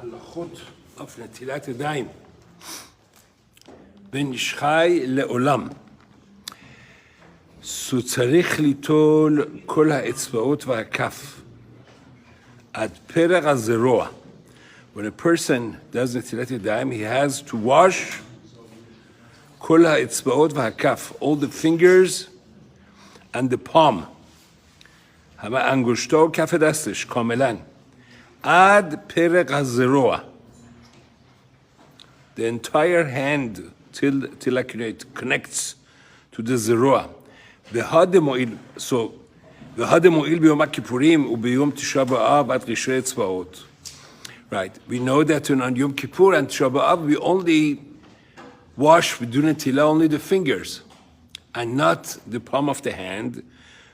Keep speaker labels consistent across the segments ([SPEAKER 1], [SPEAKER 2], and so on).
[SPEAKER 1] הלכות of נטילת ידיים בין איש חי לעולם. So צריך ליטול כל האצבעות והכף עד פרק הזרוע. When a person does נטילת ידיים, he has to wash כל האצבעות והכף, all the fingers and the palm. انگشتا و کف دستش کاملا عد پرق الذراع, the entire hand till like it connects to the zerua. והד מועיל, so והד מועיל ביום הכיפורים וביום תשעה באב עד קשרי אצבעות. Right, we know that on Yom Kippur and Tisha B'Av we only wash, we do netilah only the fingers and not the palm of the hand.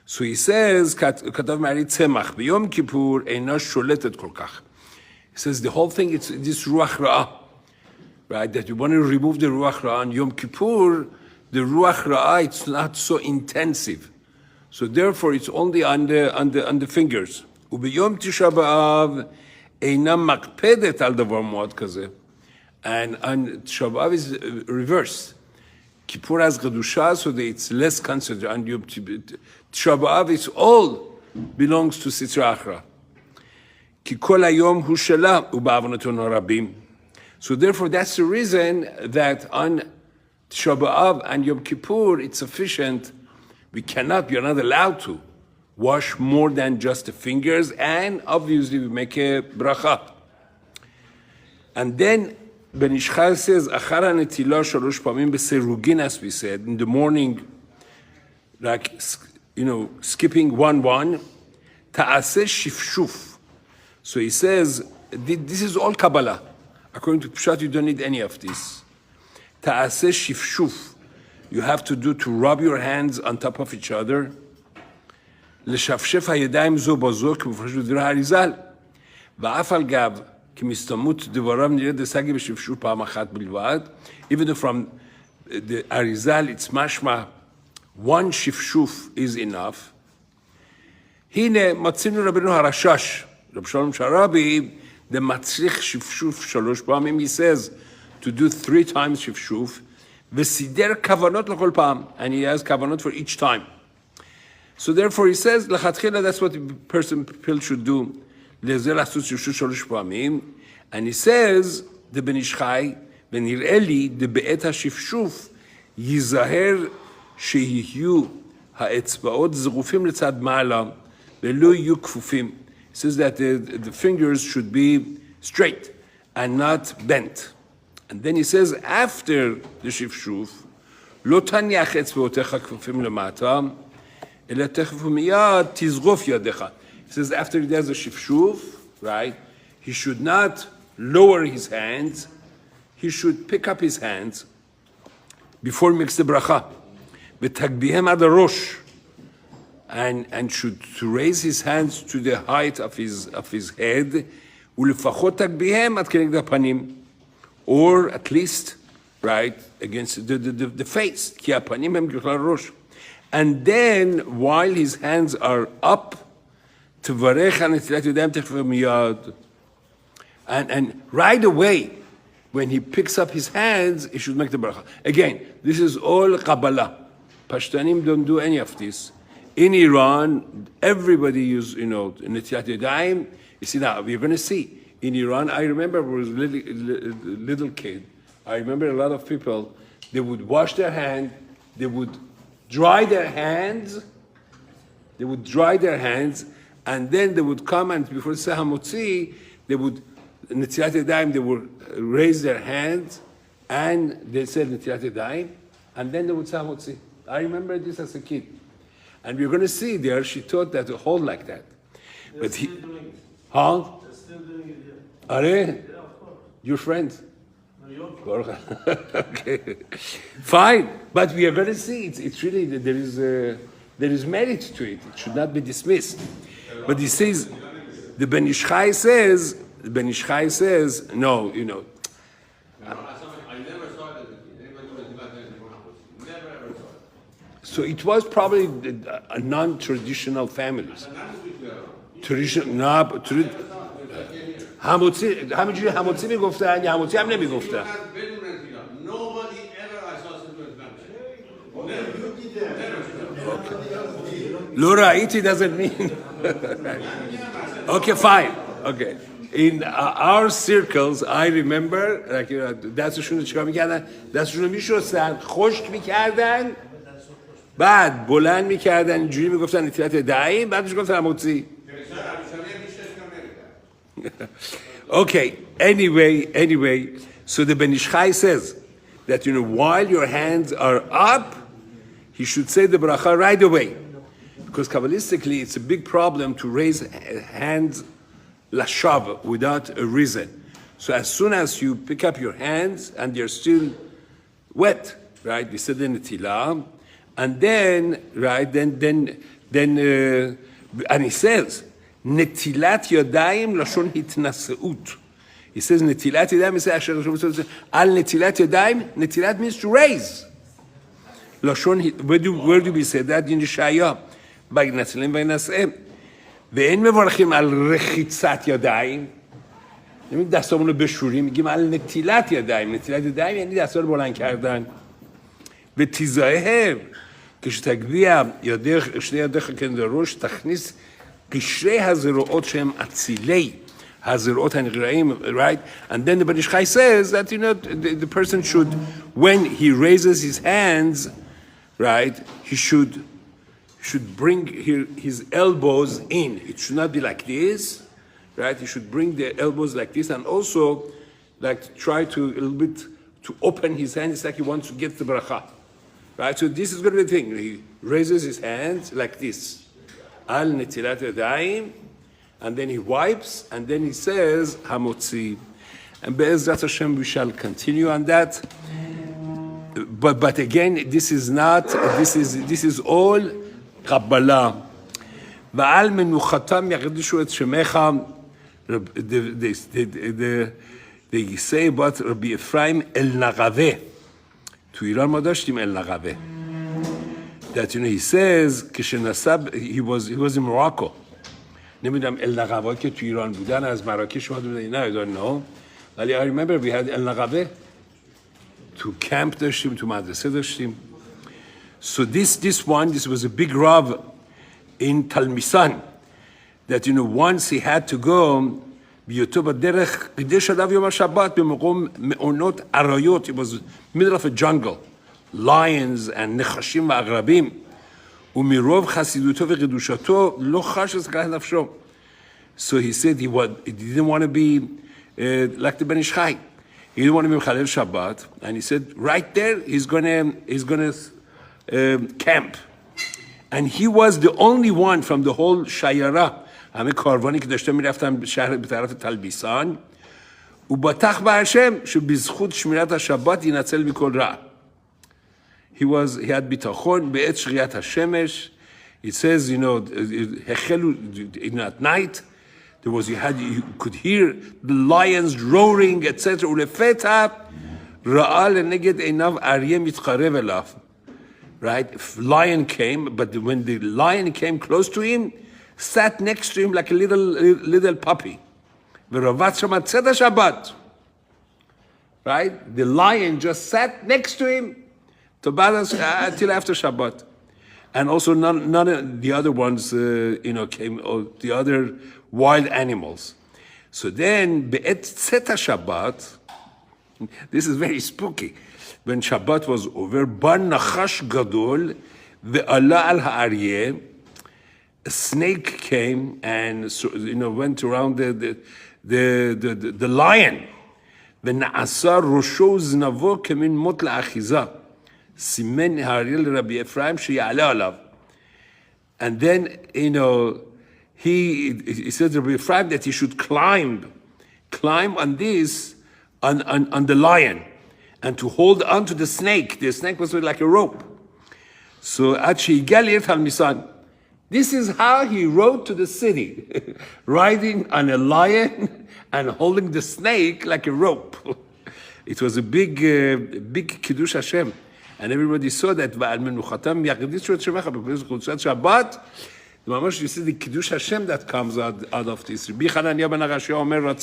[SPEAKER 1] So he says, כתב מערי צמח, ביום כיפור אינה שולטת כל כך. He says the whole thing, it's this ruach ra'ah, right? That you want to remove the ruach ra'ah on Yom Kippur, the ruach ra'ah, it's not so intensive. So therefore it's only on the fingers. וביום תשעה באב אינה מקפדת על דבר מאוד כזה. And on תשעה באב is reversed. Kippur has Kedusha, so that it's less concentrated. And Tisha B'Av, it's all belongs to Sitra Achra. Ki kol hayom hu shela u'ba'avonoton harabim. So therefore, that's the reason that on Tisha B'Av and Yom Kippur, it's sufficient. We are not allowed to wash more than just the fingers, and obviously we make a bracha. And then Ben Ish Chai says, Achar hanetilah shalosh pamim b'serugin, as we said, in the morning, like, skipping one, ta'aseh shifshuf. So he says, this is all Kabbalah. According to Pshat, you don't need any of this. Ta'aseh shifshuf. You have to do to rub your hands on top of each other. L'shafshef hayadayim zo bazo, k'mufresh b'dvar harizal. Va'af al gav, even though from the Arizal it's mashma, one shifshuf is enough. Hine matzinu Rabbeinu Harashash, Reb Shalom Sharabi, the matzrich shifshuf shalosh pa'amim, he says to do 3 times shifshuf, v'sider kavanot l'chol pa'am, and he has kavanot for each time. So therefore he says, l'chatchila, that's what the person should do. And he says, the Ben Ish Chai, ונראה לי, דבעת השפשוף, ייזהר שיהיו האצבעות זרופים לצד מעלה, ולא יהיו כפופים. He says that the fingers should be straight and not bent. And then he says, after the שפשוף, לא תניח אצבעותיך כפופים למטה, אלא תכף ומיד תזרוף ידיך. He says after he does the shifshuv, right, he should not lower his hands, he should pick up his hands before he makes the bracha. V'tagbihem ad harosh, and should to raise his hands to the height of his head, u'lefachot tagbihem ad keneged hapanim, or at least, right, against the face, ki hapanim hem k'chol harosh. And then while his hands are up, and right away, when he picks up his hands, he should make the bracha. Again, this is all Kabbalah. Pashtanim don't do any of this. In Iran, everybody use, netilat yadayim. You see now, we're going to see. In Iran, I remember when I was a little kid, I remember a lot of people, they would wash their hand, they would dry their hands, and then they would come and before Sahamotzi, they would, Netilat Yadayim, they would raise their hands and they said Netilat Yadayim, and then they would Sahamotzi. I remember this as a kid. And we're going to see there, she taught that to hold like that. But he, huh?
[SPEAKER 2] They're still doing it, yeah.
[SPEAKER 1] Are they?
[SPEAKER 2] Yeah, of course.
[SPEAKER 1] Your friends?
[SPEAKER 2] No, your friends.
[SPEAKER 1] Okay. Fine. But we are going to see, it's really, there is merit to it. It should not be dismissed. But he says, the Ben Ish Chai says, no,
[SPEAKER 3] I never saw it. Never ever saw it.
[SPEAKER 1] So it was probably a non-traditional families. Traditional, no, همینجوری هموتی میگفتن یا هموتی هم نمیگفتن.
[SPEAKER 3] بدون نتیلات. Nobody ever I saw something like that.
[SPEAKER 1] לא ראיתי doesn't mean. Okay, fine. Okay. In our circles, I remember, like, دستشون رو چیکار میکردن؟ دستشون رو میشستن، خشک میکردن، بعد بلند میکردن، اینجوری میگفتن نتیلت دعیم، بعدش گفتن هموتی. Okay, anyway, so the Ben Ish Chai says that, while your hands are up, he should say the bracha right away. Because Kabbalistically, it's a big problem to raise hands lashav without a reason. So as soon as you pick up your hands and they're still wet, right? We said the netilah, and then, right, then, and he says, netilat yadayim lashon hitnaseut. He says netilat yadayim. He says al netilat yadayim. Netilat means to raise. Lashon. Where do we say that in Yeshaya? By Natzilim by Nasem. ואין מברכים על רחיצת ידיים. نمیگیم دستامون رو بشوریم، میگیم על نتیلت یدיים. نتیلت یدיים یعنی دستا رو بلند کردن. به تیزایه כשתגביה שני ידיך כנדרוש, תכניס קשרי הזרועות שהם אצילי הזרועות הנגרעים, right? And then the Ben Ish Chai says that, the person should, when he raises his hands, right, he should bring his elbows in. It should not be like this, right? He should bring the elbows like this, and also like try to a little bit to open his hands. It's like he wants to get the bracha, right? So this is going to be the thing. He raises his hands like this, al netilat yadayim, and then he wipes, and then he says hamotzi. And be'ezrat Hashem we shall continue on that. But again, this is all Kabbalah. ועל מנוחתם יקדישו את שמך. They say about Rabbi Ephraim El Nagave. To Iran ما داشتیم El Nagave. That, he says, כשנסע, he was in Morocco. نمیدونم El Nagave که تو ایران بودن از مراکش اومده بودن. I don't know. ولی I remember we had El Nagave. تو کمپ داشتیم، تو مدرسه داشتیم. So this was a big rav in Talmisan, that, once he had to go, בהיותו בדרך, קידש עליו יום השבת במקום מעונות אריות. It was middle of a jungle, lions and נחשים ועקרבים, ומרוב חסידותו וקדושתו לא חש סכנת נפשו. So he said he didn't want to be like the Ben Ish Chai. He didn't want to be Mechalel Shabbat, and he said right there he's gonna camp. And he was the only one from the whole Shayara. همه کاروانی که داشته میرفتن به شهر به طرف تلبیسان و با تخت بر هشم שבזכות שמירת השבת ינצל מכל רע. He had ביטחון בעת שקיעת השמש. It says, החלו, at night, you could hear the lions roaring, etc. ולפתע ראה לנגד עיניו אריה מתקרב אליו. Right? Lion came, but when the lion came close to him, sat next to him like a little puppy. ורבץ שם צאת השבת. Right? The lion just sat next to him until after Shabbat. And also none of the other ones, came, or the other wild animals. So then, be'et tzet Shabbat, this is very spooky. When Shabbat was over, bar nachash gadol ve'ala al ha'aryeh, a snake came and went around the lion. ונעשה ראשו זנבו כמין מוט לאחיזה. סימן האריה לרבי אפרים שיעלה עליו. And then, he said to Rabbi Ephraim that he should climb on this, on the lion, and to hold on to the snake. The snake was like a rope. So, עד שהגיע לעיר תלמיסן. This is how he rode to the city, riding on a lion and holding the snake like a rope. It was a big Kiddush Hashem. And everybody saw that, ועל מנוחתם יקדישו את שמך, בקדושת שבת, ממש, you see the Kiddush Hashem that comes out of this. רבי חנניה בן הרשע אומר,